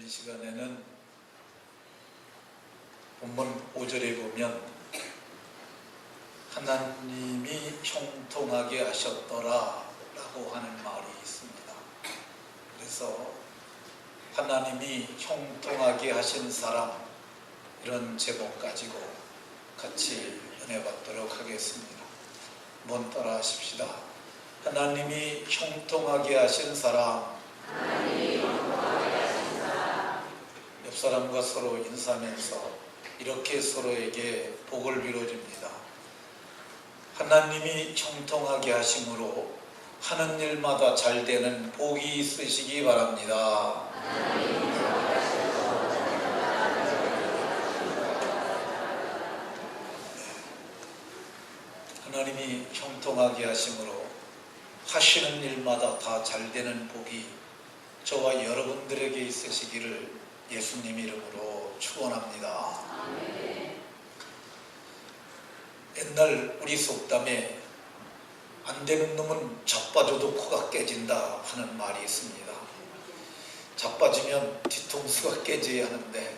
이 시간에는 본문 5절에 보면 하나님이 형통하게 하셨더라 라고 하는 말이 있습니다. 그래서 하나님이 형통하게 하신 사람, 이런 제목 가지고 같이 은혜 받도록 하겠습니다. 한번 따라 하십시다. 하나님이 형통하게 하신 사람. 옆 사람과 서로 인사하면서 이렇게 서로에게 복을 빌어줍니다. 하나님이 형통하게 하심으로 하는 일마다 잘 되는 복이 있으시기 바랍니다. 하나님이 형통하게 하심으로 하시는 일마다 다 잘 되는 복이 저와 여러분들에게 있으시기를 예수님 이름으로 축원합니다. 옛날 우리 속담에 안 되는 놈은 자빠져도 코가 깨진다 하는 말이 있습니다. 자빠지면 뒤통수가 깨져야 하는데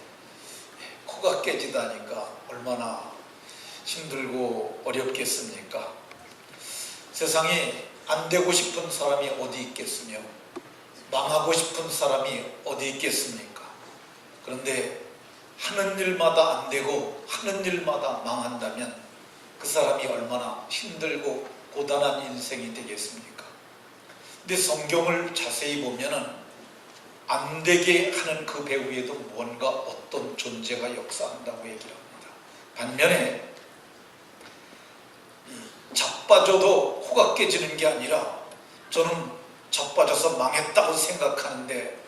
코가 깨지다니까 얼마나 힘들고 어렵겠습니까? 세상에 안 되고 싶은 사람이 어디 있겠으며 망하고 싶은 사람이 어디 있겠습니까? 그런데 하는 일마다 안 되고 하는 일마다 망한다면 그 사람이 얼마나 힘들고 고단한 인생이 되겠습니까? 근데 성경을 자세히 보면은 안 되게 하는 그 배후에도 뭔가 어떤 존재가 역사한다고 얘기를 합니다. 반면에 자빠져도 코가 깨지는 게 아니라 저는 자빠져서 망했다고 생각하는데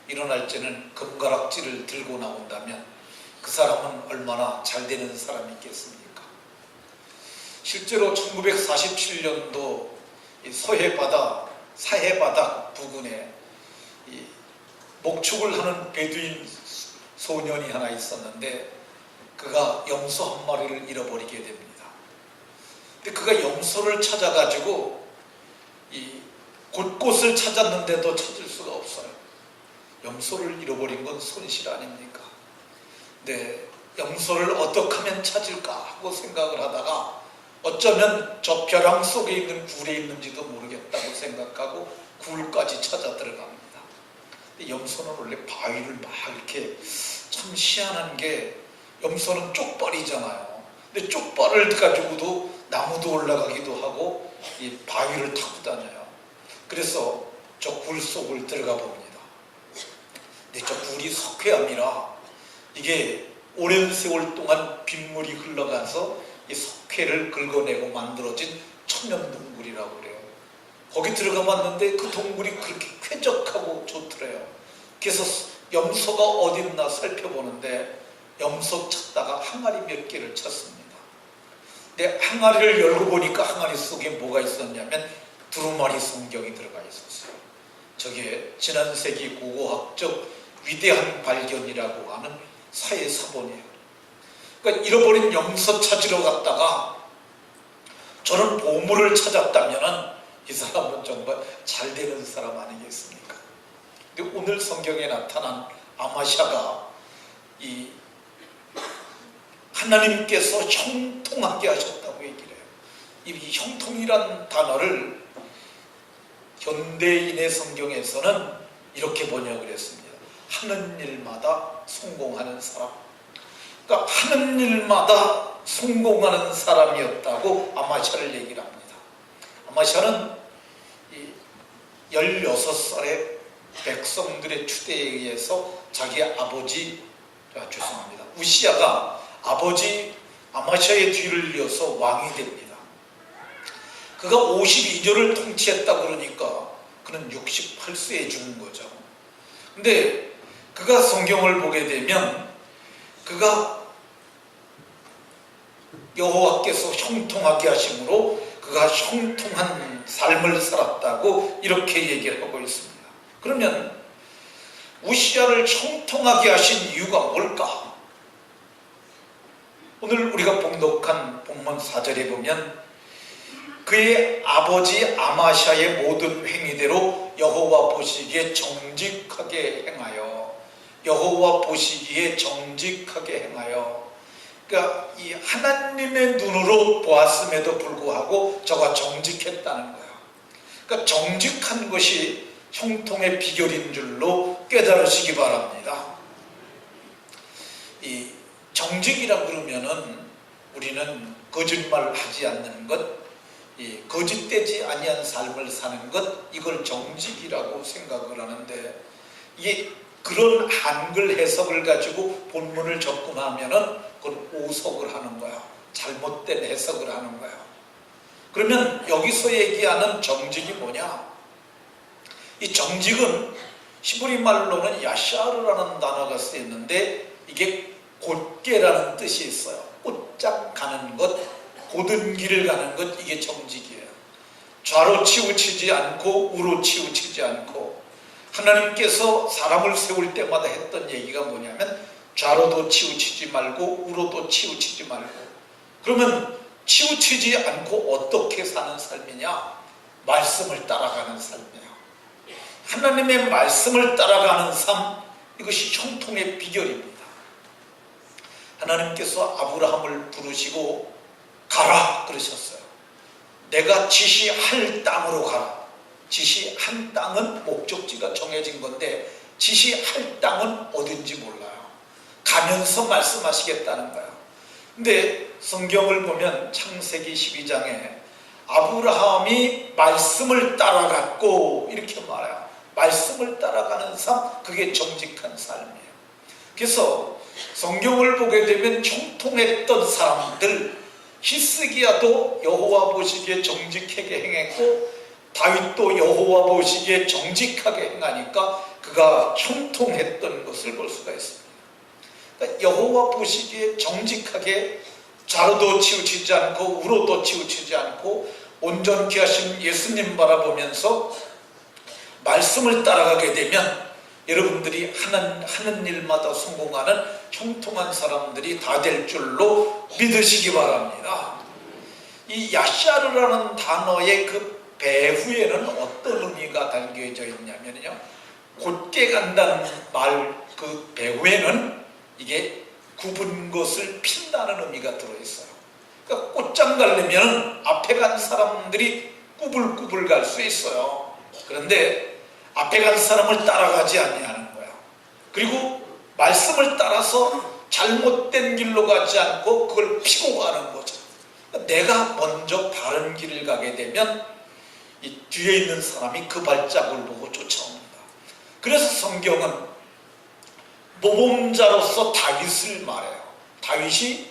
일어날 때는 금가락지를 들고 나온다면 그 사람은 얼마나 잘 되는 사람이 있겠습니까? 실제로 1947년도 사해바닥 부근에 목축을 하는 베두인 소년이 하나 있었는데 그가 염소 한 마리를 잃어버리게 됩니다. 근데 그가 염소를 찾아가지고 곳곳을 찾았는데도 찾을 수가 없어요. 염소를 잃어버린 건 손실 아닙니까? 근데 염소를 어떻게 하면 찾을까 하고 생각을 하다가 어쩌면 저 벼랑 속에 있는 굴에 있는지도 모르겠다고 생각하고 굴까지 찾아 들어갑니다. 근데 염소는 원래 바위를 막 이렇게 참 희한한 게 염소는 쪽발이잖아요. 근데 쪽발을 가지고도 나무도 올라가기도 하고 이 바위를 타고 다녀요. 그래서 저 굴 속을 들어가 봅니다. 근데 저 굴이 석회암이라 이게 오랜 세월 동안 빗물이 흘러가서 이 석회를 긁어내고 만들어진 천연 동굴이라고 그래요. 거기 들어가 봤는데 그 동굴이 그렇게 쾌적하고 좋더래요. 그래서 염소가 어디 있나 살펴보는데 염소 찾다가 항아리 몇 개를 찾습니다. 근데 항아리를 열고 보니까 항아리 속에 뭐가 있었냐면 두루마리 성경이 들어가 있었어요. 저게 지난 세기 고고학적 위대한 발견이라고 하는 사회사본이에요. 그러니까 잃어버린 염소 찾으러 갔다가 저런 보물을 찾았다면 이 사람은 정말 잘 되는 사람 아니겠습니까? 근데 오늘 성경에 나타난 아마샤가 이 하나님께서 형통하게 하셨다고 얘기를 해요. 이 형통이란 단어를 현대인의 성경에서는 이렇게 번역을 했습니다. 하는 일마다 성공하는 사람. 그러니까 하는 일마다 성공하는 사람이었다고 아마샤를 얘기를 합니다. 아마샤는 16살의 백성들의 추대에 의해서 자기 아버지, 우시야가 아버지 아마샤의 뒤를 이어서 왕이 됩니다. 그가 52년을 통치했다 그러니까 그는 68세에 죽은 거죠. 근데 그가 성경을 보게 되면 그가 여호와께서 형통하게 하심으로 그가 형통한 삶을 살았다고 이렇게 얘기를 하고 있습니다. 그러면 우시야를 형통하게 하신 이유가 뭘까? 오늘 우리가 봉독한 본문 4절에 보면 그의 아버지 아마샤의 모든 행위대로 여호와 보시기에 정직하게 행하여 여호와 보시기에 정직하게 행하여, 그러니까 이 하나님의 눈으로 보았음에도 불구하고 저가 정직했다는 거예요. 그러니까 정직한 것이 형통의 비결인 줄로 깨달으시기 바랍니다. 이 정직이라 그러면은 우리는 거짓말하지 않는 것, 이 거짓되지 아니한 삶을 사는 것, 이걸 정직이라고 생각을 하는데, 이게 그런 한글 해석을 가지고 본문을 접근하면은 그건 오석을 하는 거야. 잘못된 해석을 하는 거야. 그러면 여기서 얘기하는 정직이 뭐냐? 이 정직은 히브리 말로는 야샤르라는 단어가 쓰였는데, 이게 곧게라는 뜻이 있어요. 곧장 가는 것, 곧은 길을 가는 것, 이게 정직이에요. 좌로 치우치지 않고 우로 치우치지 않고, 하나님께서 사람을 세울 때마다 했던 얘기가 뭐냐면 좌로도 치우치지 말고 우로도 치우치지 말고. 그러면 치우치지 않고 어떻게 사는 삶이냐? 말씀을 따라가는 삶이에요. 하나님의 말씀을 따라가는 삶, 이것이 형통의 비결입니다. 하나님께서 아브라함을 부르시고 가라 그러셨어요. 내가 지시할 땅으로 가라. 지시한 땅은 목적지가 정해진 건데, 지시할 땅은 어딘지 몰라요. 가면서 말씀하시겠다는 거예요. 근데 성경을 보면 창세기 12장에 아브라함이 말씀을 따라갔고 이렇게 말해요. 말씀을 따라가는 삶, 그게 정직한 삶이에요. 그래서 성경을 보게 되면 형통했던 사람들, 히스기야도 여호와 보시기에 정직하게 행했고, 다윗도 여호와 보시기에 정직하게 행하니까 그가 형통했던 것을 볼 수가 있습니다. 그러니까 여호와 보시기에 정직하게 좌로도 치우치지 않고 우로도 치우치지 않고 온전케 하신 예수님 바라보면서 말씀을 따라가게 되면 여러분들이 하는 일마다 성공하는 형통한 사람들이 다 될 줄로 믿으시기 바랍니다. 이 야샤르라는 단어의 그 배후에는 어떤 의미가 담겨져 있냐면요, 곧게 간다는 말 그 배후에는 이게 굽은 것을 핀다는 의미가 들어있어요. 그러니까 꽃장 가려면 앞에 간 사람들이 꾸불꾸불 갈 수 있어요. 그런데 앞에 간 사람을 따라가지 아니하는 거야. 그리고 말씀을 따라서 잘못된 길로 가지 않고 그걸 피고 가는 거죠. 그러니까 내가 먼저 바른 길을 가게 되면 이 뒤에 있는 사람이 그 발자국을 보고 쫓아옵니다. 그래서 성경은 모범자로서 다윗을 말해요. 다윗이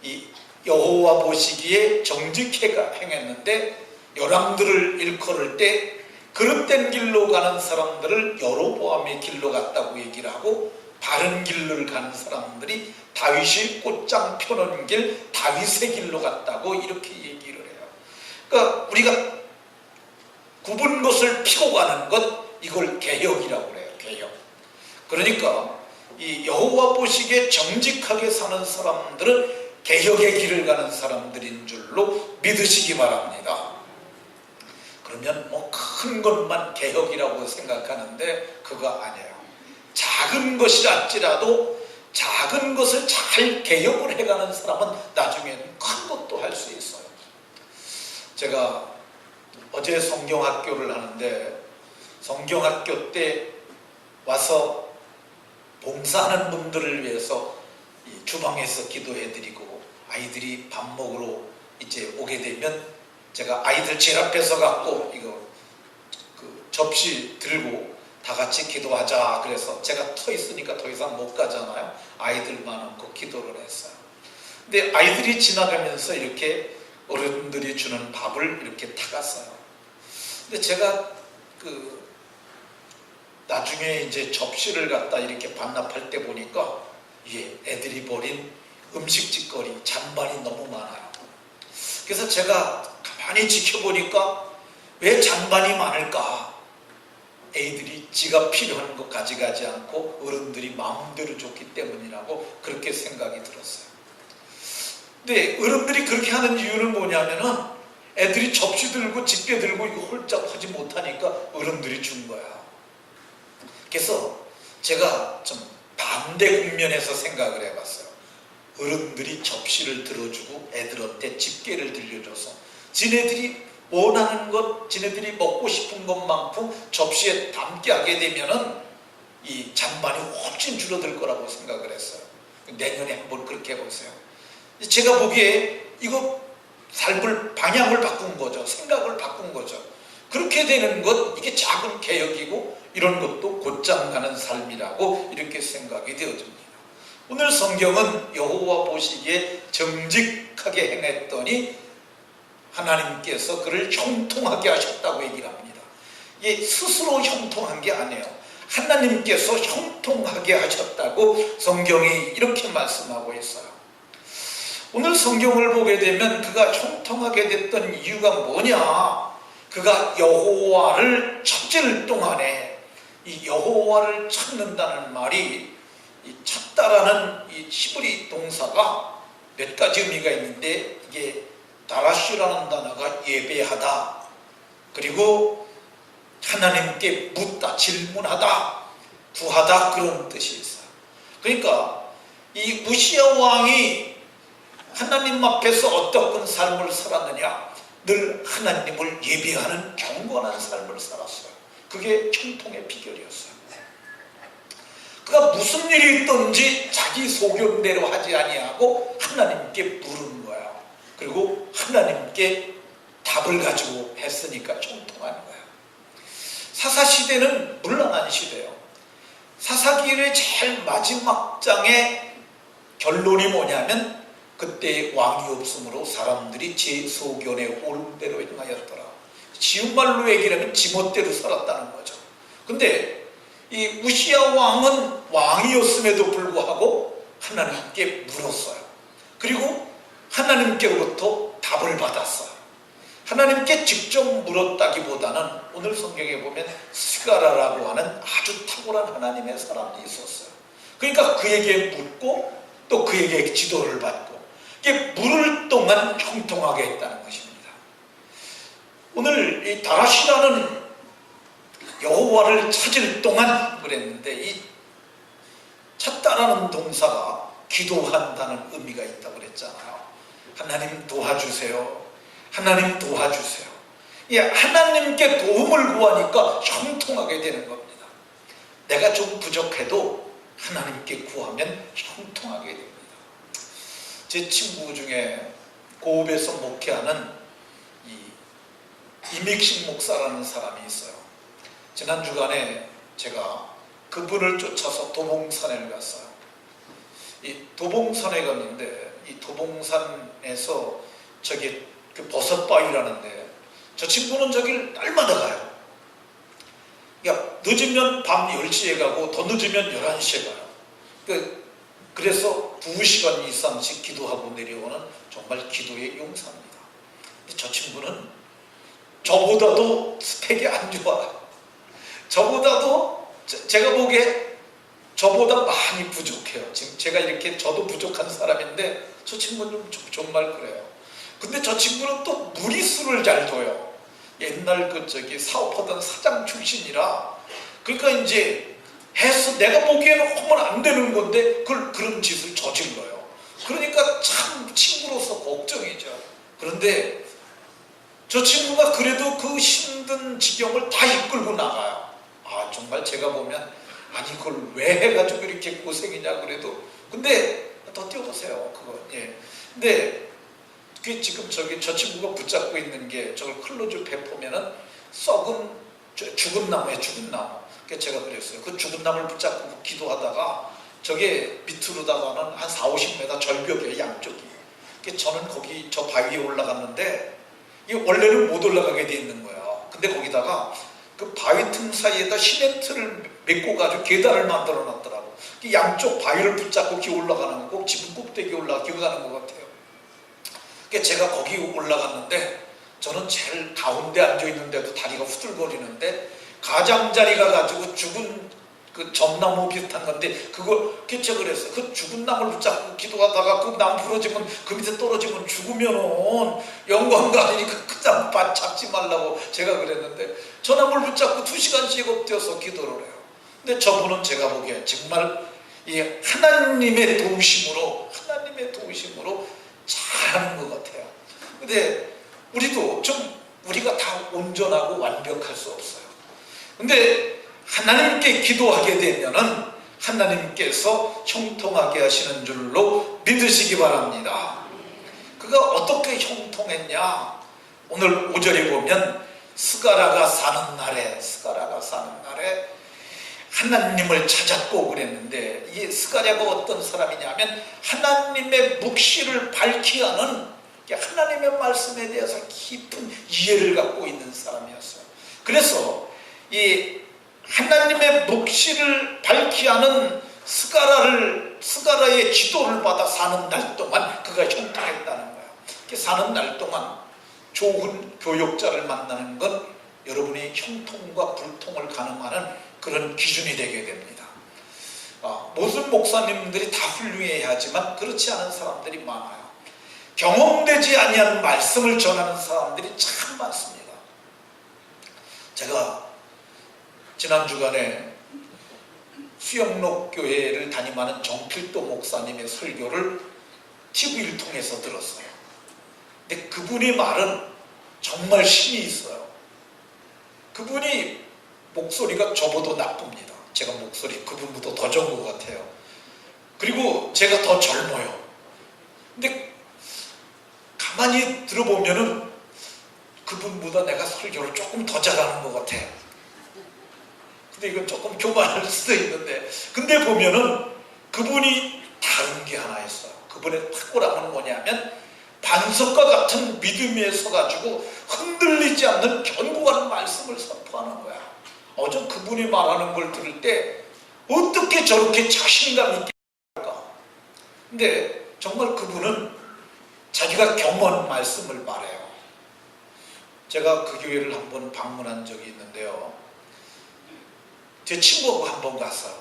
이 여호와 보시기에 정직히 행했는데, 열왕들을 일컬을 때 그릇된 길로 가는 사람들을 여로보암의 길로 갔다고 얘기를 하고, 바른 길을 가는 사람들이 다윗이 꽃장 펴놓은 길, 다윗의 길로 갔다고 이렇게 얘기를 해요. 그러니까 우리가 굽은 것을 피고 가는 것, 이걸 개혁이라고 그래요. 개혁. 그러니까 이 여호와 보시기에 정직하게 사는 사람들은 개혁의 길을 가는 사람들인 줄로 믿으시기 바랍니다. 그러면 뭐 큰 것만 개혁이라고 생각하는데 그거 아니에요. 작은 것이랄지라도 작은 것을 잘 개혁을 해가는 사람은 나중에는 큰 것도 할 수 있어요. 제가 어제 성경학교를 하는데, 성경학교 때 와서 봉사하는 분들을 위해서 주방에서 기도해드리고, 아이들이 밥 먹으러 이제 오게 되면 제가 아이들 제일 앞에서 갖고 이거 그 접시 들고 다 같이 기도하자 그래서, 제가 터 있으니까 더 이상 못 가잖아요. 아이들만 얹고 기도를 했어요. 근데 아이들이 지나가면서 이렇게 어른들이 주는 밥을 이렇게 타갔어요. 근데 제가 나중에 이제 접시를 갖다 이렇게 반납할 때 보니까 이게 애들이 버린 음식짓거리, 잔반이 너무 많아요. 그래서 제가 가만히 지켜보니까 왜 잔반이 많을까? 애들이 지가 필요한 거 가져가지 않고 어른들이 마음대로 줬기 때문이라고 그렇게 생각이 들었어요. 근데 어른들이 그렇게 하는 이유는 뭐냐면은 애들이 접시 들고 집게 들고 이거 홀짝 하지 못하니까 어른들이 준 거야. 그래서 제가 좀 반대 국면에서 생각을 해봤어요. 어른들이 접시를 들어주고 애들한테 집게를 들려줘서 지네들이 원하는 것, 지네들이 먹고 싶은 것만큼 접시에 담게 하게 되면은 이 잔반이 훨씬 줄어들 거라고 생각을 했어요. 내년에 한번 그렇게 해보세요. 제가 보기에 이거 삶을 방향을 바꾼 거죠. 생각을 바꾼 거죠. 그렇게 되는 것, 이게 작은 개혁이고 이런 것도 곧장 가는 삶이라고 이렇게 생각이 되어집니다. 오늘 성경은 여호와 보시기에 정직하게 행했더니 하나님께서 그를 형통하게 하셨다고 얘기를 합니다. 이게 스스로 형통한 게 아니에요. 하나님께서 형통하게 하셨다고 성경이 이렇게 말씀하고 있어요. 오늘 성경을 보게 되면 그가 형통하게 됐던 이유가 뭐냐? 그가 여호와를 찾을 동안에 이 여호와를 찾는다는 말이 이 찾다라는 이 히브리 동사가 몇 가지 의미가 있는데 이게 다라슈라는 단어가 예배하다, 그리고 하나님께 묻다, 질문하다, 구하다 그런 뜻이 있어요. 그러니까 이 우시야 왕이 하나님 앞에서 어떤 삶을 살았느냐? 늘 하나님을 예배하는 경건한 삶을 살았어요. 그게 형통의 비결이었어요. 그가 무슨 일이 있든지 자기 소견대로 하지 아니하고 하나님께 물은 거예요. 그리고 하나님께 답을 가지고 했으니까 형통한 거예요. 사사시대는 물러난 시대예요. 사사기의 제일 마지막 장의 결론이 뭐냐면 그때 왕이 없으므로 사람들이 제 소견에 옳은 대로 행하였더라. 지은 말로 얘기하면 지멋대로 살았다는 거죠. 근데 이 우시야 왕은 왕이었음에도 불구하고 하나님께 물었어요. 그리고 하나님께로부터 답을 받았어요. 하나님께 직접 물었다기보다는 오늘 성경에 보면 스가라라고 하는 아주 탁월한 하나님의 사람이 있었어요. 그러니까 그에게 묻고 또 그에게 지도를 받고 이게 물을 동안 형통하게 했다는 것입니다. 오늘 이 다라시라는 여호와를 찾을 동안 그랬는데 이 찾다라는 동사가 기도한다는 의미가 있다고 그랬잖아요. 하나님 도와주세요. 하나님 도와주세요. 예, 하나님께 도움을 구하니까 형통하게 되는 겁니다. 내가 좀 부족해도 하나님께 구하면 형통하게 됩니다. 제 친구 중에 고읍에서 목회하는 이믹식 목사라는 사람이 있어요. 지난 주간에 제가 그분을 쫓아서 도봉산에 갔어요. 이 도봉산에 갔는데 이 도봉산에서 저기 그 버섯바위라는데 저 친구는 저길 날마다 가요. 그러니까 늦으면 밤 10시에 가고 더 늦으면 11시에 가요. 그래서 2시간 이상씩 기도하고 내려오는 정말 기도의 용사입니다. 근데 저 친구는 저보다도 스펙이 안 좋아요. 저보다도 제가 보기에 저보다 많이 부족해요. 지금 제가 이렇게 저도 부족한 사람인데 저 친구는 정말 그래요. 근데 저 친구는 또 무리수를 잘 둬요. 옛날 사업하던 사장 출신이라 그러니까 이제 해서 내가 보기에는 하면 안 되는 건데 그런 짓을 저질러요. 그러니까 참 친구로서 걱정이죠. 그런데 저 친구가 그래도 그 힘든 지경을 다 이끌고 나가요. 아 정말 제가 보면 아니 그걸 왜 해가지고 이렇게 고생이냐 그래도 근데 더 뛰어보세요 그거. 예. 근데 그 지금 저 친구가 붙잡고 있는 게 저걸 클로즈업해 보면은 썩은 죽은 나무에 죽은 나무. 그래서 제가 그랬어요. 그 죽은 나무를 붙잡고 기도하다가 저게 밑으로다가는 한 40-50m 절벽이에요 양쪽이. 그래서 저는 거기 저 바위에 올라갔는데 이게 원래는 못 올라가게 돼 있는 거예요. 근데 거기다가 그 바위 틈 사이에다 시멘트를 메꿔 가지고 계단을 만들어 놨더라고. 양쪽 바위를 붙잡고 기어 올라가는 거, 꼭 지붕 꼭대기에 기어가는 것 같아요. 그러니까 제가 거기 올라갔는데 저는 제일 가운데 앉아 있는데도 다리가 후들거리는데 가장자리가 가지고 죽은 그 점나무 비슷한 건데 그걸 개척을 했어요. 그 죽은 나무를 붙잡고 기도하다가 그 나무 부러지면 그 밑에 떨어지면 죽으면은 영광가 아니니까 그 나무 잡지 말라고 제가 그랬는데 저 나무를 붙잡고 2시간씩 엎드려서 기도를 해요. 근데 저분은 제가 보기에 정말 이 하나님의 도우심으로 잘하는 것 같아요. 근데 우리도 우리가 다 온전하고 완벽할 수 없어요. 근데 하나님께 기도하게 되면은 하나님께서 형통하게 하시는 줄로 믿으시기 바랍니다. 그가 어떻게 형통했냐? 오늘 5절에 보면 스가랴가 사는 날에 하나님을 찾았고 그랬는데, 이 스가랴가 어떤 사람이냐면 하나님의 묵시를 밝히 하는, 하나님의 말씀에 대해서 깊은 이해를 갖고 있는 사람이었어요. 그래서 이 하나님의 묵시를 밝히 하는 스가랴의 기도를 받아 사는 날 동안 그가 형통했다는 거예요. 사는 날 동안 좋은 교역자를 만나는 건 여러분이 형통과 불통을 가늠하는 그런 기준이 되게 됩니다. 모든 목사님들이 다 훌륭해야 하지만 그렇지 않은 사람들이 많아요. 경험되지 아니한 말씀을 전하는 사람들이 참 많습니다. 제가 지난 주간에 수영록 교회를 담임하는 정필도 목사님의 설교를 TV를 통해서 들었어요. 근데 그분의 말은 정말 힘이 있어요. 그분이 목소리가 저보다 나쁩니다. 제가 목소리 그분보다 더 좋은 것 같아요. 그리고 제가 더 젊어요. 근데 가만히 들어보면은 그분보다 내가 설교를 조금 더 잘하는 것 같아. 근데 이건 조금 교만할 수도 있는데, 근데 보면은 그분이 다른 게 하나 있어요. 그분의 탁월함은 뭐냐면 반석과 같은 믿음에 서가지고 흔들리지 않는 견고한 말씀을 선포하는 거야. 전 그분이 말하는 걸 들을 때 어떻게 저렇게 자신감 있게 할까? 근데 정말 그분은 자기가 경험한 말씀을 말해요. 제가 그 교회를 한번 방문한 적이 있는데요. 제 친구하고 한번 갔어요.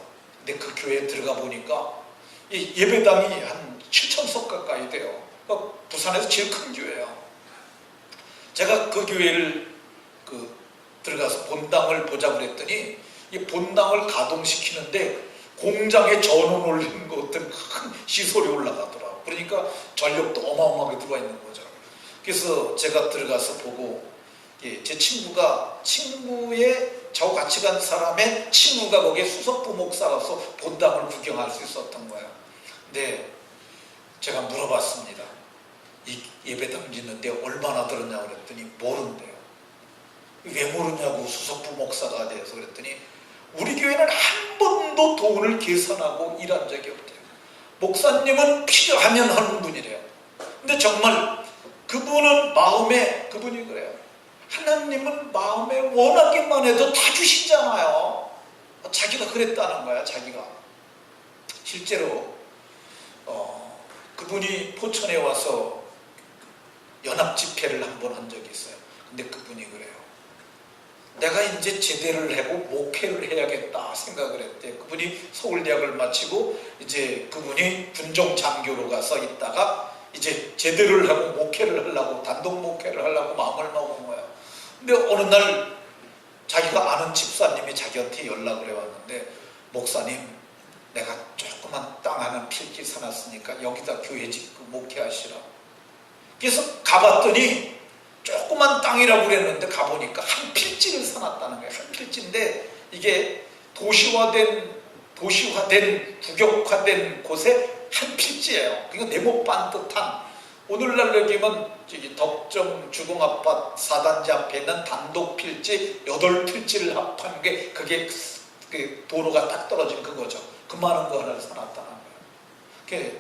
근데 그 교회에 들어가 보니까 이 예배당이 한 7,000석 가까이 돼요. 부산에서 제일 큰 교회예요. 제가 그 교회를 들어가서 본당을 보자고 그랬더니 이 본당을 가동시키는데 공장에 전원 올리는 것 같은 큰 시설이 올라가더라고요. 그러니까 전력도 어마어마하게 들어와 있는 거죠. 그래서 제가 들어가서 보고, 제 친구의 저하고 같이 간 사람의 친구가 거기에 수석부 목사라서 본당을 구경할 수 있었던 거예요. 근데 제가 물어봤습니다. 이 예배당 짓는데 얼마나 들었냐고 그랬더니 모른대요. 왜 모르냐고, 수석부 목사가 돼서 그랬더니 우리 교회는 한 번도 돈을 계산하고 일한 적이 없대요. 목사님은 필요하면 하는 분이래요. 근데 정말 그분이 그래요. 하나님은 마음에 원하기만 해도 다 주시잖아요. 자기가 그랬다는 거야. 자기가 실제로 그분이 포천에 와서 연합 집회를 한번 한 적이 있어요. 근데 그분이 그래요. 내가 이제 제대를 하고 목회를 해야겠다 생각을 했대. 그분이 서울대학을 마치고 이제 그분이 군종 장교로 가서 있다가 이제 제대를 하고 목회를 하려고, 단독 목회를 하려고 마음을 먹은 거예요. 근데 어느 날 자기가 아는 집사님이 자기한테 연락을 해왔는데, 목사님, 내가 조그만 땅 하나 필지 사놨으니까 여기다 교회 짓고 목회하시라. 그래서 가봤더니 조그만 땅이라고 그랬는데 가보니까 한 필지를 사놨다는 거예요. 한 필지인데 이게 도시화된 국역화된 곳에 한 필지예요. 그러니까 네모 반듯한, 오늘날 여기면 덕정 주공아파트 4단지 앞에 있는 단독 필지 8필지를 합한 게, 그게 그 도로가 딱 떨어진 그거죠. 그 많은 거 하나를 사놨다는 거예요.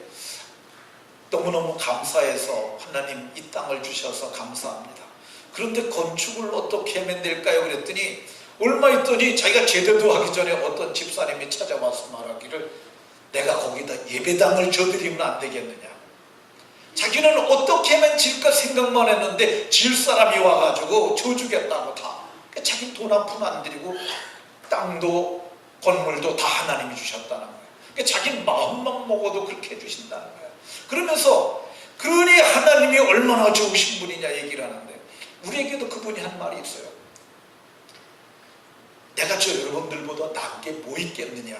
너무너무 감사해서 하나님 이 땅을 주셔서 감사합니다. 그런데 건축을 어떻게 하면 될까요? 그랬더니 얼마 있더니 자기가 제대도 하기 전에 어떤 집사님이 찾아와서 말하기를, 내가 거기다 예배당을 줘드리면 안 되겠느냐. 자기는 어떻게 하면 질까 생각만 했는데 질 사람이 와가지고 줘주겠다고 다. 자기 돈 한 푼 안 들이고 땅도 건물도 다 하나님이 주셨다는 거예요. 자기 마음만 먹어도 그렇게 해주신다는 거예요. 그러면서 그러니 하나님이 얼마나 좋으신 분이냐 얘기를 하는데, 우리에게도 그분이 한 말이 있어요. 내가 저 여러분들보다 나은 게 뭐 있겠느냐.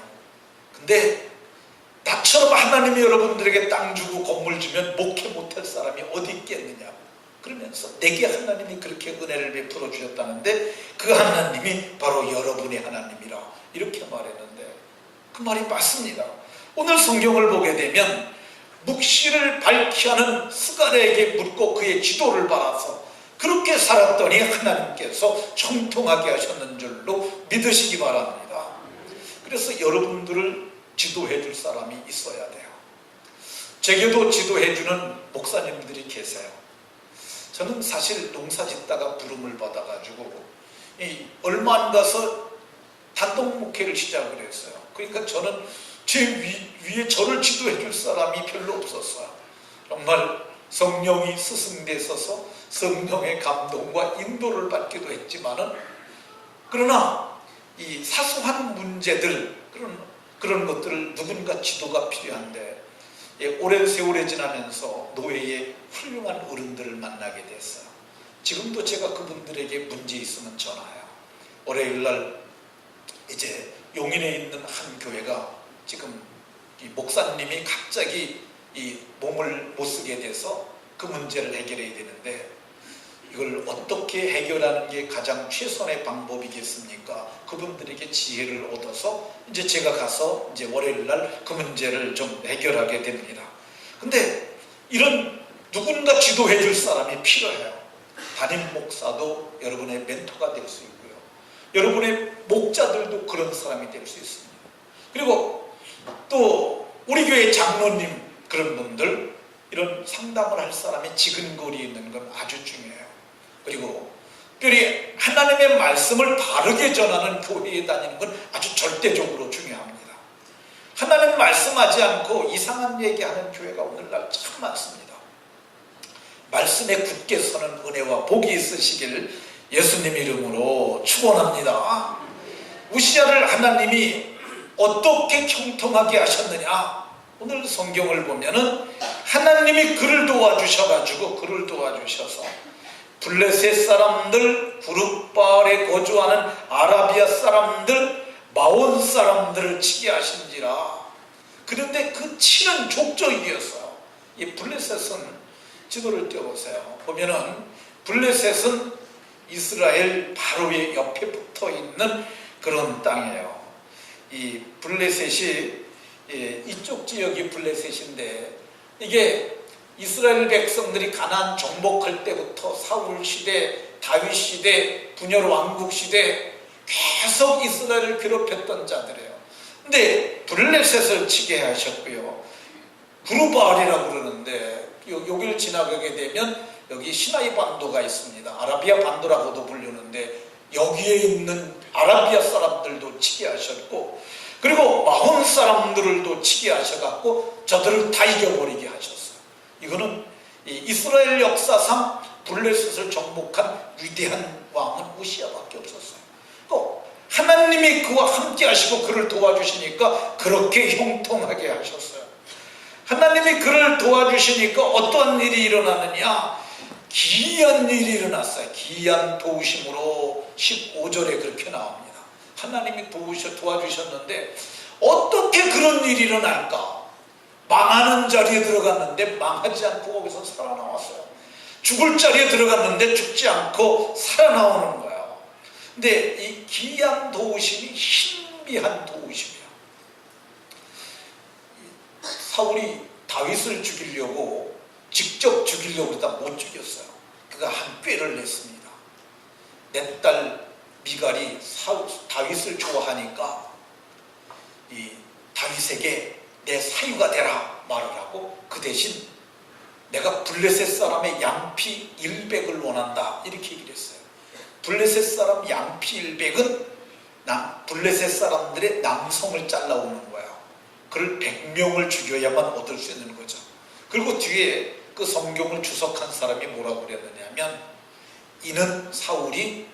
근데 나처럼 하나님이 여러분들에게 땅 주고 건물 주면 목회 못할 사람이 어디 있겠느냐 그러면서 내게 하나님이 그렇게 은혜를 베풀어 주셨다는데 그 하나님이 바로 여러분의 하나님이라 이렇게 말했는데 그 말이 맞습니다. 오늘 성경을 보게 되면 묵시를 밝히 하는 스가랴에게 묻고 그의 지도를 받아서 그렇게 살았더니 하나님께서 형통하게 하셨는 줄로 믿으시기 바랍니다. 그래서 여러분들을 지도해 줄 사람이 있어야 돼요. 제게도 지도해 주는 목사님들이 계세요. 저는 사실 농사 짓다가 부름을 받아가지고 얼마 안 가서 단독 목회를 시작을 했어요. 그러니까 저는 제 위에 저를 지도해 줄 사람이 별로 없었어요. 정말 성령이 스승되어 있어서 성령의 감동과 인도를 받기도 했지만은 그러나 이 사소한 문제들 그런 것들을 누군가 지도가 필요한데 오랜 세월이 지나면서 노예의 훌륭한 어른들을 만나게 됐어요. 지금도 제가 그분들에게 문제 있으면 전화해요. 월요일날 이제 용인에 있는 한 교회가 지금 이 목사님이 갑자기 이 몸을 못 쓰게 돼서 그 문제를 해결해야 되는데 이걸 어떻게 해결하는 게 가장 최선의 방법이겠습니까? 그분들에게 지혜를 얻어서 이제 제가 가서 이제 월요일날 그 문제를 좀 해결하게 됩니다. 근데 이런 누군가 지도해 줄 사람이 필요해요. 담임 목사도 여러분의 멘토가 될 수 있고요. 여러분의 목자들도 그런 사람이 될 수 있습니다. 그리고 또 우리 교회 장로님 그런 분들 이런 상담을 할 사람이 지근거리에 있는 건 아주 중요해요. 그리고 특별히 하나님의 말씀을 바르게 전하는 교회에 다니는 건 아주 절대적으로 중요합니다. 하나님 말씀하지 않고 이상한 얘기하는 교회가 오늘날 참 많습니다. 말씀에 굳게 서는 은혜와 복이 있으시길 예수님 이름으로 축원합니다. 우시야를 하나님이 어떻게 형통하게 하셨느냐? 오늘 성경을 보면은 하나님이 그를 도와주셔서 블레셋 사람들, 구룹바알에 거주하는 아라비아 사람들, 마온 사람들을 치게 하신지라. 그런데 그 치는 족적이었어요. 이 블레셋은 지도를 띄워보세요. 보면은 블레셋은 이스라엘 바로의 옆에 붙어 있는 그런 땅이에요. 이 블레셋이 이쪽 지역이 블레셋인데 이게 이스라엘 백성들이 가나안 정복할 때부터 사울 시대, 다윗 시대, 분열 왕국 시대 계속 이스라엘을 괴롭혔던 자들이에요. 근데 블레셋을 치게 하셨고요. 구르바알이라고 그러는데 여기를 지나가게 되면 여기 시나이 반도가 있습니다. 아라비아 반도라고도 부르는데 여기에 있는 아라비아 사람들도 치게 하셨고 그리고 마온 사람들도 치게 하셔갖고 저들을 다 이겨버리게 하셨어요. 이거는 이스라엘 역사상 블레셋을 정복한 위대한 왕은 우시야밖에 없었어요. 또 하나님이 그와 함께 하시고 그를 도와주시니까 그렇게 형통하게 하셨어요. 하나님이 그를 도와주시니까 어떤 일이 일어나느냐? 기이한 일이 일어났어요. 기이한 도우심으로 15절에 그렇게 나옵니다. 하나님이 도와주셨는데 어떻게 그런 일이 일어날까? 망하는 자리에 들어갔는데 망하지 않고 거기서 살아나왔어요. 죽을 자리에 들어갔는데 죽지 않고 살아나오는 거예요. 근데 이 기이한 도우심이 신비한 도우심이에요. 사울이 다윗을 죽이려고 직접 죽이려고 그러다 못 죽였어요. 그가 한 꾀를 냈습니다. 내 딸 미갈이 다윗을 좋아하니까 이 다윗에게 내 사유가 되라 말을 하고 그 대신 내가 블레셋 사람의 양피 100을 원한다 이렇게 얘기를 했어요. 블레셋 사람 양피 100은 블레셋 사람들의 남성을 잘라오는 거예요. 그를 100명을 죽여야만 얻을 수 있는 거죠. 그리고 뒤에 그 성경을 주석한 사람이 뭐라고 그랬느냐면 이는 사울이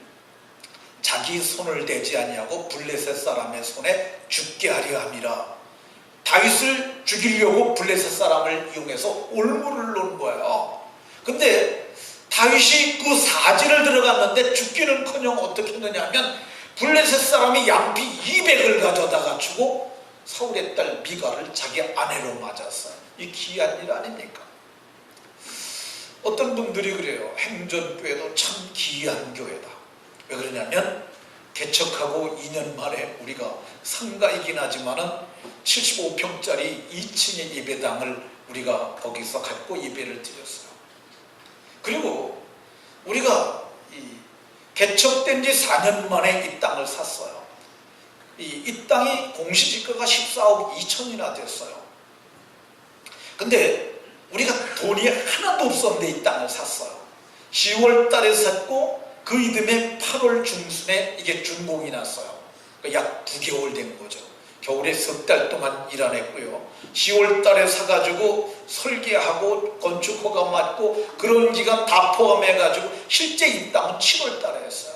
자기 손을 대지 아니하고 블레셋 사람의 손에 죽게 하려 함이라. 다윗을 죽이려고 블레셋 사람을 이용해서 올무를 놓은 거예요. 근데 다윗이 그 사지를 들어갔는데 죽기는커녕 어떻게 했느냐 하면 블레셋 사람이 양피 200을 가져다가 주고 사울의 딸 미가를 자기 아내로 맞았어요. 이 귀한 일 아닙니까? 어떤 분들이 그래요. 행전교회도 참 귀한 교회다. 왜 그러냐면 개척하고 2년 만에 우리가 상가이긴 하지만은 75평짜리 2층의 예배당을 우리가 거기서 갖고 예배를 드렸어요. 그리고 우리가 개척된 지 4년 만에 이 땅을 샀어요. 이 땅이 공시지가가 14억 2천이나 됐어요. 근데 우리가 돈이 하나도 없었는데 이 땅을 샀어요. 10월 달에 샀고 그 이듬해 8월 중순에 이게 준공이 났어요. 약 9개월 된 거죠. 겨울에 석 달 동안 일 안 했고요. 10월 달에 사가지고 설계하고 건축 허가 받고 그런 기간 다 포함해가지고 실제 이 땅은 7월 달에 했어요.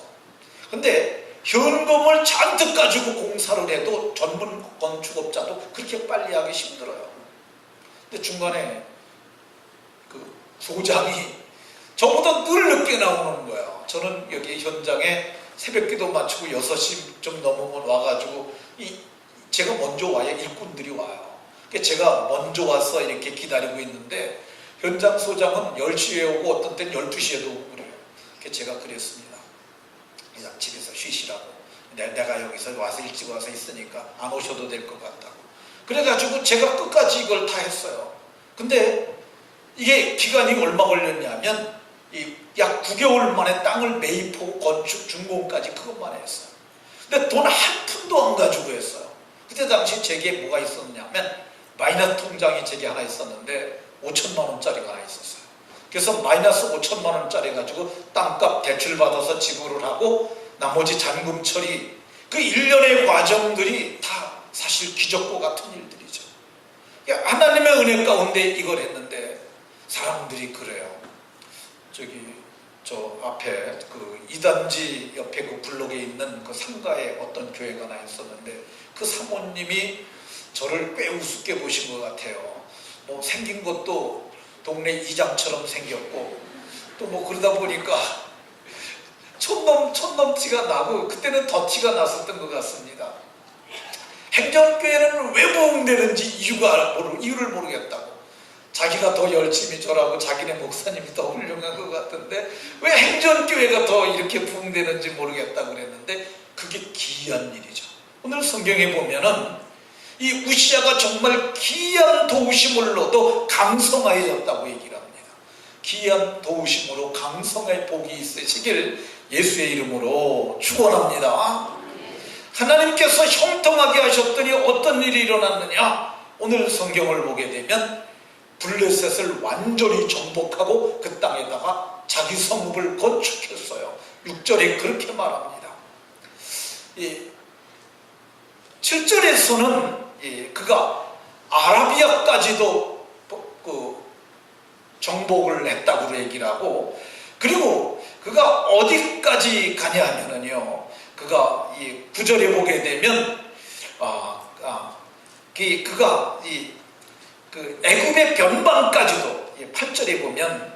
근데 현금을 잔뜩 가지고 공사를 해도 전문 건축업자도 그렇게 빨리 하기 힘들어요. 근데 중간에 그 소장이 저보다 늘 늦게 나오는 거예요. 저는 여기 현장에 새벽기도 마치고 6시 좀 넘으면 와가지고 제가 먼저 와야 일꾼들이 와요. 제가 먼저 와서 이렇게 기다리고 있는데 현장 소장은 10시에 오고 어떤 때는 12시에도 오고 그래요. 제가 그랬습니다. 그냥 집에서 쉬시라고. 내가 여기서 와서 일찍 와서 있으니까 안 오셔도 될 것 같다고. 그래가지고 제가 끝까지 이걸 다 했어요. 근데 이게 기간이 얼마 걸렸냐면 약 9개월 만에 땅을 매입하고 건축 준공까지 그것만 했어요. 근데 돈 한 푼도 안 가지고 했어요. 그때 당시 제게 뭐가 있었냐면 마이너스 통장이 제게 하나 있었는데 5천만 원짜리가 하나 있었어요. 그래서 마이너스 5천만 원짜리 가지고 땅값 대출 받아서 지불을 하고 나머지 잔금 처리 그 일련의 과정들이 다 사실 기적과 같은 일들이죠. 하나님의 은혜 가운데 이걸 했는데 사람들이 그래요. 저 앞에 그 2단지 옆에 그 블록에 있는 그 상가에 어떤 교회가 하나 있었는데 그 사모님이 저를 꽤 우습게 보신 것 같아요. 뭐 생긴 것도 동네 이장처럼 생겼고 또 뭐 그러다 보니까 촌놈 티가 나고 그때는 더 티가 났었던 것 같습니다. 행정교회는 왜 부흥되는지 이유를 모르겠다고. 자기가 더 열심히 절하고 자기네 목사님이 더 훌륭한 것 같은데 왜 행정교회가 더 이렇게 부흥되는지 모르겠다고 그랬는데 그게 기이한 일이죠. 오늘 성경에 보면은 이 우시아가 정말 기이한 도우심으로도 강성하여졌다고 얘기를 합니다. 기이한 도우심으로 강성의 복이 있으시길 예수의 이름으로 축원합니다. 하나님께서 형통하게 하셨더니 어떤 일이 일어났느냐? 오늘 성경을 보게 되면 블레셋을 완전히 정복하고 그 땅에다가 자기 성읍을 건축했어요. 6절에 그렇게 말합니다. 7절에서는 그가 아라비아까지도 정복을 했다고 얘기를 하고 그리고 그가 어디까지 가냐 하면은요 그가 9절에 보게 되면 그가 그 애굽의 변방까지도 8절에 보면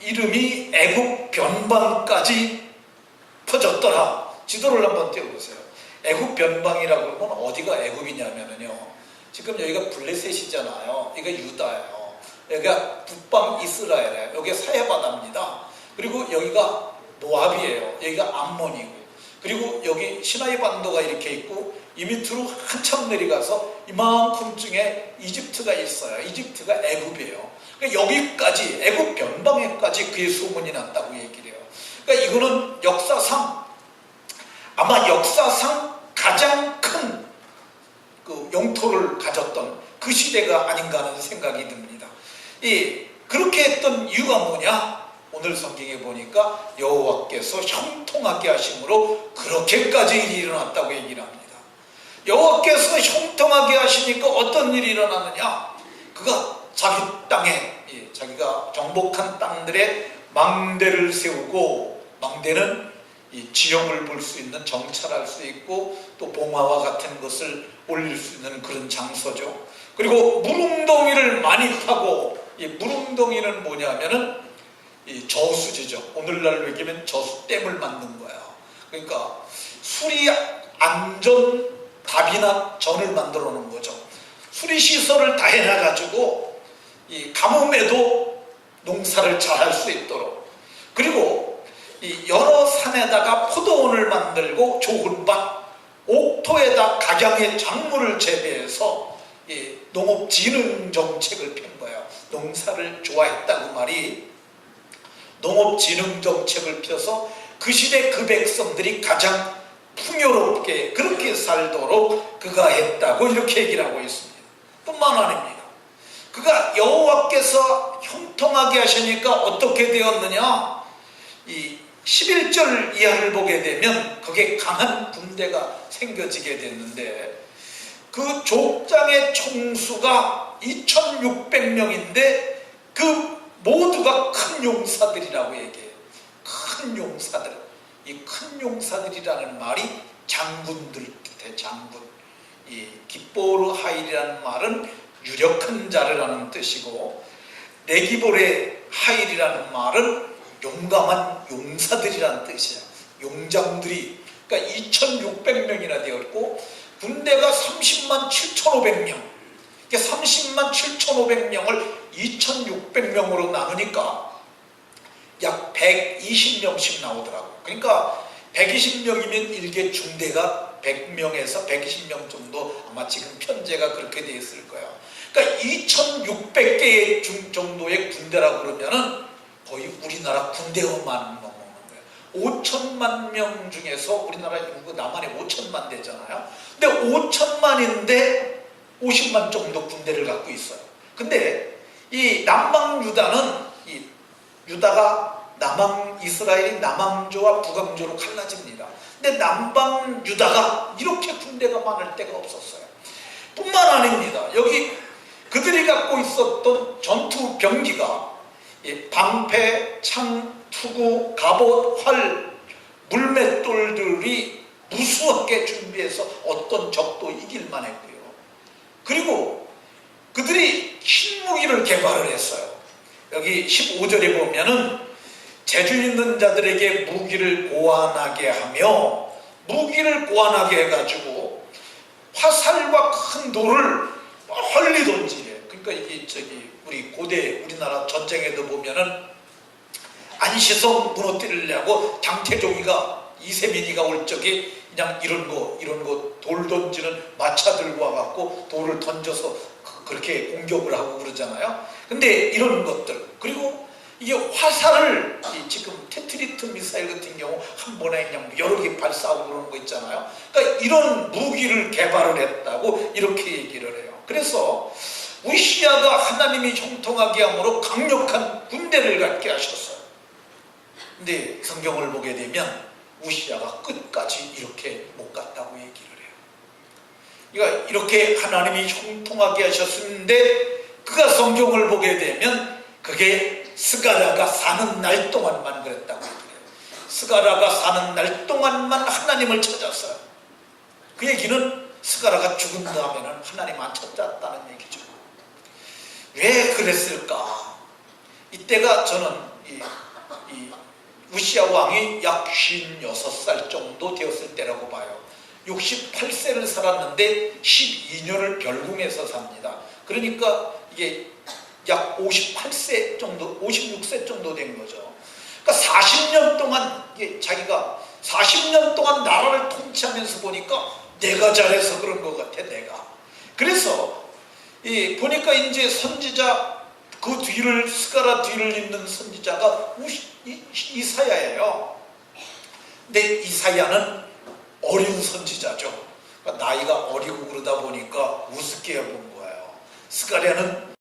이름이 애굽 변방까지 퍼졌더라. 지도를 한번 띄워보세요. 애굽 변방이라고 하면 어디가 애굽이냐면요 지금 여기가 블레셋이잖아요. 여기가 유다예요. 여기가 북방 이스라엘이에요. 여기가 사해바다입니다. 그리고 여기가 모압이에요. 여기가 암몬이고 그리고 여기 시나이 반도가 이렇게 있고 이 밑으로 한참 내려가서 이만큼쯤에 이집트가 있어요. 이집트가 애굽이에요. 그러니까 여기까지 애굽 변방에까지 그의 소문이 났다고 얘기를 해요. 그러니까 이거는 아마 역사상 가장 큰 그 영토를 가졌던 그 시대가 아닌가 하는 생각이 듭니다. 그렇게 했던 이유가 뭐냐? 오늘 성경에 보니까 여호와께서 형통하게 하심으로 그렇게까지 일이 일어났다고 얘기를 합니다. 여호와께서 형통하게 하시니까 어떤 일이 일어나느냐? 그가 자기 땅에 자기가 정복한 땅들에 망대를 세우고 망대는 이 지형을 볼 수 있는 정찰할 수 있고 또 봉화와 같은 것을 올릴 수 있는 그런 장소죠. 그리고 물웅덩이를 많이 파고 이 물웅덩이는 뭐냐면은 이 저수지죠. 오늘날로 얘기하면 저수댐을 만든 거예요. 그러니까 수리 안전 답이나 전을 만들어 놓은 거죠. 수리시설을 다 해놔가지고 이 가뭄에도 농사를 잘 할 수 있도록, 그리고 이 여러 산에다가 포도원을 만들고 좋은 밭, 옥토에다 각양의 작물을 재배해서 이 농업진흥정책을 편 거예요. 농사를 좋아했다고 말이 농업진흥정책을 펴서 그 시대 그 백성들이 가장 풍요롭게 그렇게 살도록 그가 했다고 이렇게 얘기를 하고 있습니다. 뿐만 아닙니다. 그가 여호와께서 형통하게 하시니까 어떻게 되었느냐, 이 11절 이하를 보게 되면 거기에 강한 군대가 생겨지게 됐는데, 그 족장의 총수가 2600명인데 그 모두가 큰 용사들이라고 얘기해요. 큰 용사들. 이 큰 용사들이라는 말이 장군들 뜻해. 장군. 이 기뽀르 하일이라는 말은 유력한 자라는 뜻이고, 네기볼의 하일이라는 말은 용감한 용사들이라는 뜻이야. 용장들이. 그러니까 2600명이나 되었고, 군대가 30만 7,500명. 30만 7,500명을 2,600명으로 나누니까 약 120명씩 나오더라고. 그러니까 120명이면 일개 중대가 100명에서 120명 정도, 아마 지금 편제가 그렇게 돼 있을 거야. 그러니까 2,600개의 정도의 군대라고 그러면은 거의 우리나라 군대만 먹는 거예요. 5천만 명 중에서 우리나라 인구 남한에 5천만 되잖아요. 근데 5천만인데 50만 정도 군대를 갖고 있어요. 근데 이 남방 유다는, 이 유다가 남방 이스라엘이 남왕조와 북왕조로 갈라집니다. 근데 남방 유다가 이렇게 군대가 많을 때가 없었어요. 뿐만 아닙니다. 여기 그들이 갖고 있었던 전투 병기가 방패, 창, 투구, 갑옷, 활, 물맷돌들이 무수하게 준비해서 어떤 적도 이길만 했고요. 그리고 그들이 흰무기를 개발을 했어요. 여기 15절에 보면은 재주 있는 자들에게 무기를 고안하게 하며, 무기를 고안하게 해가지고 화살과 큰 돌을 멀리 던지래. 그러니까 이게 우리 고대 우리나라 전쟁에도 보면은 안시성 무너뜨리려고 장태종이가, 이세민이가 올 적에 그냥 이런 거 돌 던지는 마차 들고 와갖고 돌을 던져서 그렇게 공격을 하고 그러잖아요. 근데 이런 것들, 그리고 이게 화살을, 지금 테트리트 미사일 같은 경우 한 번에 그냥 여러 개 발사하고 그러는 거 있잖아요. 그러니까 이런 무기를 개발을 했다고 이렇게 얘기를 해요. 그래서 우시야가 하나님이 형통하게 함으로 강력한 군대를 갖게 하셨어요. 근데 성경을 보게 되면 우시야가 끝까지 이렇게 못 갔다고 얘기를 해요. 그러니까 이렇게 하나님이 형통하게 하셨는데, 그가 성경을 보게 되면 그게 스가랴가 사는 날 동안만 그랬다고 얘기해요. 스가랴가 사는 날 동안만 하나님을 찾았어요. 그 얘기는 스가랴가 죽은 다음에는 하나님 안 찾았다는 얘기죠. 왜 그랬을까? 이때가 저는 이 우시야 왕이 약 56살 정도 되었을 때라고 봐요. 68세를 살았는데 12년을 별궁에서 삽니다. 그러니까 이게 약 58세 정도, 56세 정도 된 거죠. 그러니까 40년 동안, 자기가 40년 동안 나라를 통치하면서 보니까 내가 잘해서 그런 것 같아, 내가. 그래서 보니까 이제 선지자, 그 뒤를, 스가랴 뒤를 잇는 선지자가 이사야예요. 근데 이사야는 어린 선지자죠. 그러니까 나이가 어리고 그러다 보니까 우습게 본 거예요. 스가랴는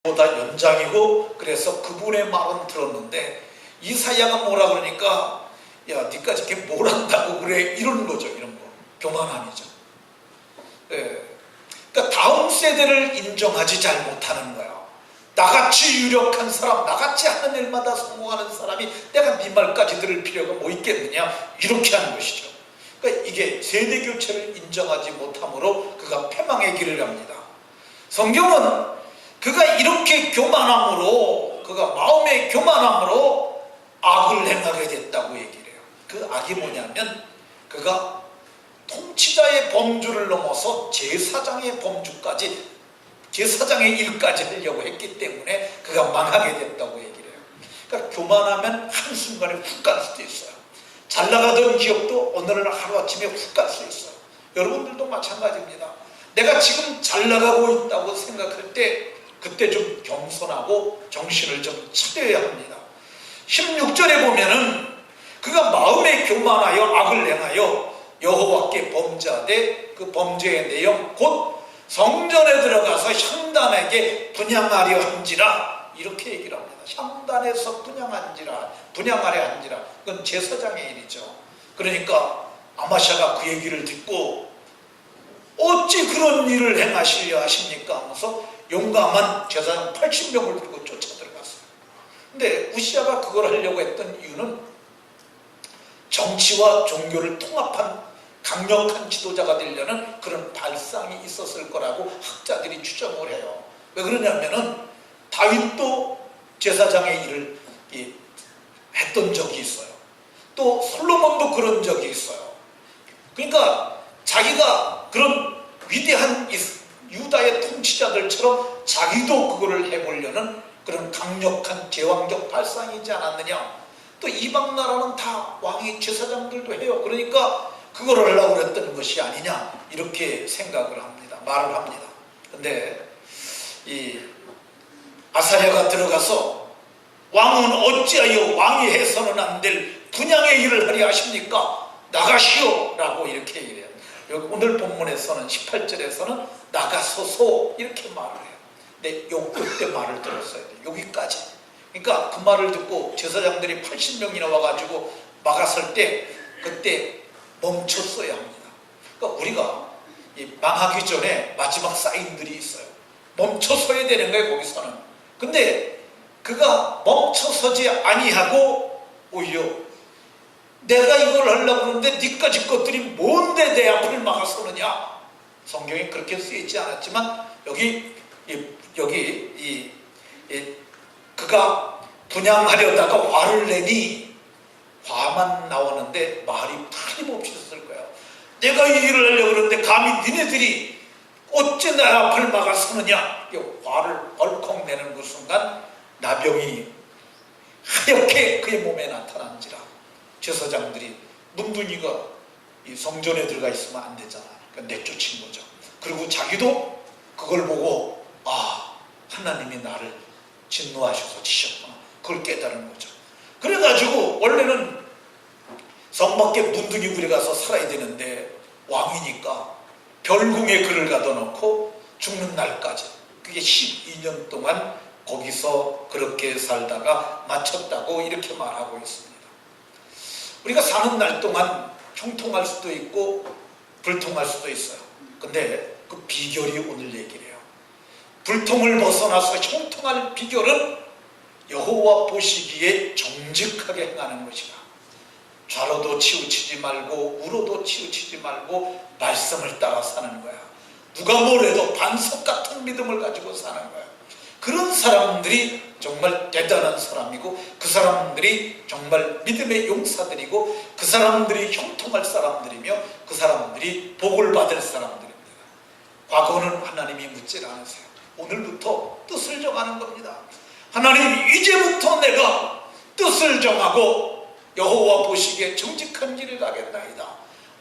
보다 연장이고, 그래서 그분의 말은 들었는데 이사야가 뭐라 그러니까, 야, 니까지 이렇게 뭘 한다고 그래, 이런 거죠. 이런 거 교만함이죠. 그러니까 다음 세대를 인정하지 잘 못하는 거예요. 나같이 유력한 사람, 나같이 하는 일마다 성공하는 사람이 내가 네 말까지 들을 필요가 뭐 있겠느냐, 이렇게 하는 것이죠. 그러니까 이게 세대 교체를 인정하지 못함으로 그가 패망의 길을 갑니다. 성경은 그가 이렇게 교만함으로, 그가 마음의 교만함으로 악을 행하게 됐다고 얘기를 해요. 그 악이 뭐냐면 그가 통치자의 범주를 넘어서 제사장의 범주까지, 제사장의 일까지 하려고 했기 때문에 그가 망하게 됐다고 얘기를 해요. 그러니까 교만하면 한순간에 훅 갈 수도 있어요. 잘 나가던 기업도 어느 날 하루아침에 훅 갈 수 있어요. 여러분들도 마찬가지입니다. 내가 지금 잘 나가고 있다고 생각할 때 그때 좀 겸손하고 정신을 좀 차려야 합니다. 16절에 보면은 그가 마음에 교만하여 악을 행하여 여호와께 범죄하되 그 범죄의 내용 곧 성전에 들어가서 향단에게 분향하려 한지라, 이렇게 얘기를 합니다. 향단에서 분향하려 한지라. 그건 제사장의 일이죠. 그러니까 아마샤가 그 얘기를 듣고 어찌 그런 일을 행하시려 하십니까 하면서 용감한 제사장 80명을 들고 쫓아 들어갔어요. 근데 우시아가 그걸 하려고 했던 이유는 정치와 종교를 통합한 강력한 지도자가 되려는 그런 발상이 있었을 거라고 학자들이 추정을 해요. 왜 그러냐면은 다윗도 제사장의 일을 했던 적이 있어요. 또 솔로몬도 그런 적이 있어요. 그러니까 자기가 그런 위대한 유다의 통치자들처럼 자기도 그거를 해보려는 그런 강력한 제왕적 발상이지 않았느냐. 또 이방 나라는 다 왕이 제사장들도 해요. 그러니까 그걸 하려고 했던 것이 아니냐, 이렇게 생각을 합니다. 말을 합니다. 근데 이 아사랴가 들어가서 왕은 어찌하여 왕이 해서는 안 될 분향의 일을 하려 하십니까? 나가시오 라고 이렇게 얘기해요. 여기 오늘 본문에서는 18절에서는 나가소서 이렇게 말을 해요. 근데 요 그때 말을 들었어야 돼요. 여기까지. 그러니까 그 말을 듣고 제사장들이 80명이나 와가지고 막았을 때 그때 멈췄어야 합니다. 그러니까 우리가 망하기 전에 마지막 사인들이 있어요. 멈춰서야 되는 거예요, 거기서는. 근데 그가 멈춰서지 아니하고 오히려 내가 이걸 하려고 하는데 니까지 것들이 뭔데 내 앞을 막아서느냐. 성경에 그렇게 쓰여있지 않았지만 여기 그가 분향하려다가 화를 내니 화만 나오는데 말이 틀림없이 있었을 거예요. 내가 이 일을 하려고 그러는데 감히 니네들이 어째 내 앞을 막아서느냐. 화를 벌컥 내는 그 순간 나병이 하얗게 그의 몸에 나타난지라. 제사장들이 문둥이가 이 성전에 들어가 있으면 안 되잖아. 그러니까 내쫓은 거죠. 그리고 자기도 그걸 보고 하나님이 나를 진노하셔서 치셨구나. 그걸 깨달은 거죠. 그래가지고 원래는 성 밖에 문둥이 굴에 가서 살아야 되는데 왕이니까 별궁에 그를 가둬놓고 죽는 날까지, 그게 12년 동안 거기서 그렇게 살다가 마쳤다고 이렇게 말하고 있습니다. 우리가 사는 날 동안 형통할 수도 있고 불통할 수도 있어요. 근데 그 비결이 오늘 얘기를 해요. 불통을 벗어나서 형통할 비결은 여호와 보시기에 정직하게 행하는 것이다. 좌로도 치우치지 말고 우로도 치우치지 말고 말씀을 따라 사는 거야. 누가 뭐래도 반석 같은 믿음을 가지고 사는 거야. 그런 사람들이 정말 대단한 사람이고, 그 사람들이 정말 믿음의 용사들이고, 그 사람들이 형통할 사람들이며, 그 사람들이 복을 받을 사람들입니다. 과거는 하나님이 묻지 않으세요. 오늘부터 뜻을 정하는 겁니다. 하나님, 이제부터 내가 뜻을 정하고 여호와 보시기에 정직한 길을 가겠나이다.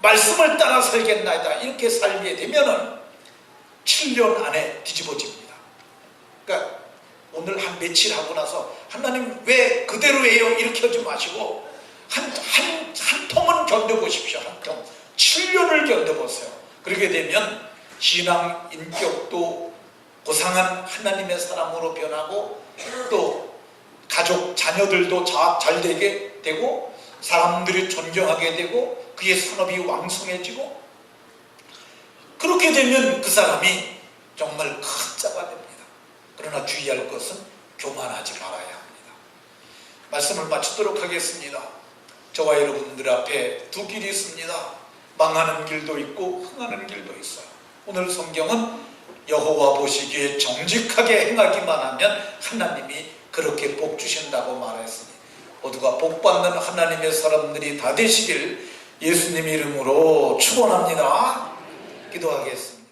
말씀을 따라 살겠나이다. 이렇게 살게 되면은 7년 안에 뒤집어집니다. 그러니까 오늘 한 며칠 하고 나서 하나님 왜 그대로 해요? 이렇게 하지 마시고 한 통은 견뎌보십시오. 한 통. 7년을 견뎌보세요. 그렇게 되면 신앙 인격도 고상한 하나님의 사람으로 변하고, 또 가족 자녀들도 잘 되게 되고, 사람들이 존경하게 되고, 그의 산업이 왕성해지고, 그렇게 되면 그 사람이 정말 큰 자가 됩니다. 그러나 주의할 것은 교만하지 말아야 합니다. 말씀을 마치도록 하겠습니다. 저와 여러분들 앞에 두 길이 있습니다. 망하는 길도 있고 흥하는 길도 있어요. 오늘 성경은 여호와 보시기에 정직하게 행하기만 하면 하나님이 그렇게 복 주신다고 말했으니 모두가 복 받는 하나님의 사람들이 다 되시길 예수님 이름으로 축원합니다. 기도하겠습니다.